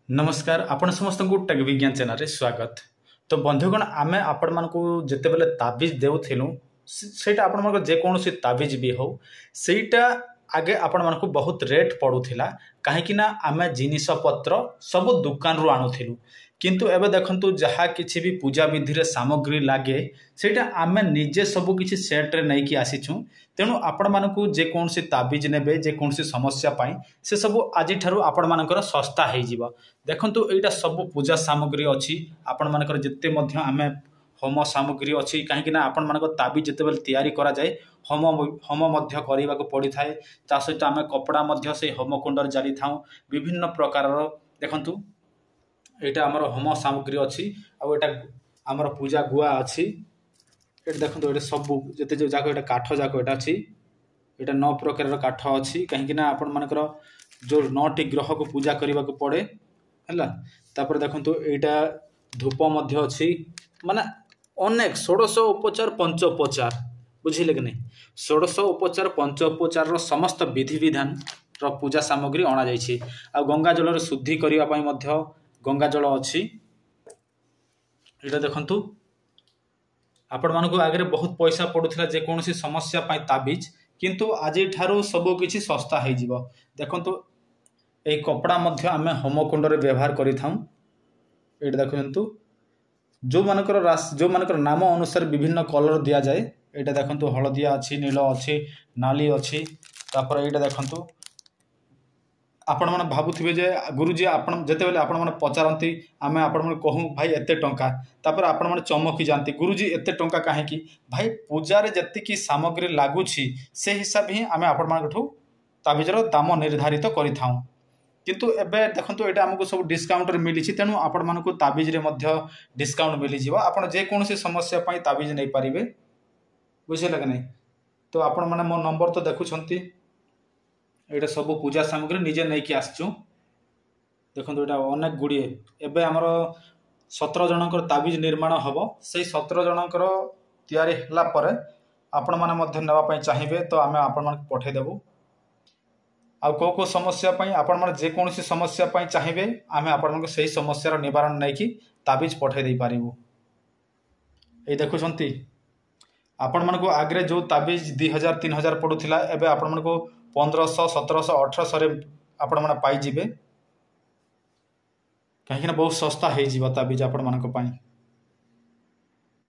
नमस्कार आपण समस्त को टेक विज्ञान चैनल रे स्वागत। तो बंधुगण आमे आपण मानकु जेतेबेले ताबीज देउथिलु सेटा आपण मानक जे कोनोसी ताबीज भी हो सेटा आगे आपण मानकु बहुत रेट पड़ुथिला काहेकि ना आमे जिनिस पत्र सब दुकान रु आणुथिलु किंतु एबे देखंतु जहा किछि भी पूजा विधि रे सामग्री लागे सेटा आमे निजे सब किछि सेट रे नै कि आसीछु। तेणु आपण मानकु जे कोनोसी ताबीज नेबे जे कोनोसी समस्या पाई से सब आज ठारू आपण मानकर सस्ता हो जिवो। देखंतु एटा सब पूजा सामग्री अछि आपण मानकर जत्ते मध्य आमे होम सामग्री अछि काहेकि ना आपण मानक ताबीज जत्ते तैयारी करा जाय होम होम मध्य करबा को पड़ी थाए ता सहित आमे कपड़ा मध्य से होम कुंडर जाली थाउ विभिन्न प्रकार रो। देखंतु एटा हमर होम सामग्री अछि आ एटा हमर पूजा गुआ अछि। एटा देखंतु एटा सब जते जो जाको एटा काठ जाको एटा अछि एटा 9 प्रकार रो काठ अछि काहेकि ना आपण मानकर जो 9टी ग्रह को पूजा करबा को पड़े हला। तापर देखंतु एटा धूप मध्य अछि माने अनेक 1600 उपचार पंचोपचार बुझिले कि नहीं 1600 उपचार पंचोपचार रो समस्त विधि विधान रो पूजा सामग्री अणा जायछि। आ गंगा जल रो शुद्धि करिया पई मध्य गंगा जल अछि। एटा देखंतु आपण मानको आगे बहुत पैसा पड़ुथिला जे कोनोसी समस्या पाई ताबीज किंतु आज ठारू सब किछि सस्ता हो जिवो। देखंतु ए कपड़ा मध्य आमे होम कुंड रे व्यवहार करि थाउ। एटा देखंतु जो मानकर नाम अनुसार विभिन्न कलर दिया जाए। एटा देखंतु हलदिया अछि नील अछि नाली अछि। तापर एटा देखंतु आपण मन भाबुथिबे जे गुरुजी आपण जतेबेले आपण मन पचारंती आमे आपण मन कहू भाई एते टंका तापर आपण मन चमकी जानती गुरुजी एते टंका काहे की भाई पूजा रे जत्ति की सामग्री लागुछि से हिसाब ही आमे आपण मन ठू ताबीजर दाम निर्धारित करि थाउ। किंतु एबे देखंतु एटा हमको सब डिस्काउंट रे मिलिछि तेनु आपण मानको ताबीज रे मध्य डिस्काउंट मिलि जिवो। आपण जे कोनोसी समस्या पई ताबीज नै परिबे बुझिले कि नै। तो आपण माने मो नंबर तो देखुछंती एटा सब पूजा सामग्री निजे नै कि आछछु। देखंतु एटा अनेक गुडी एबे हमर 17 जनकर ताबीज निर्माण हबो सेही 17 जनकर तयारी हला परे आपण माने मध्य नेबा पई चाहिबे तो आमे आपण मान पठे देबु। आ को समस्या पई आपण मन जे कोनोसी समस्या पई चाहिबे आमे आपण मन सही समस्या रो निवारण नै कि ताबीज पठे दे पारिबु। ए देखुछंती आपण मन को आगरे जो ताबीज 2000 3000 पडुथिला एबे आपण मन को 1500 1700 1800 रे आपण मन पाई जिबे काहे कि ना बहुत सस्ता हे जिवो ताबीज आपण मन को पई।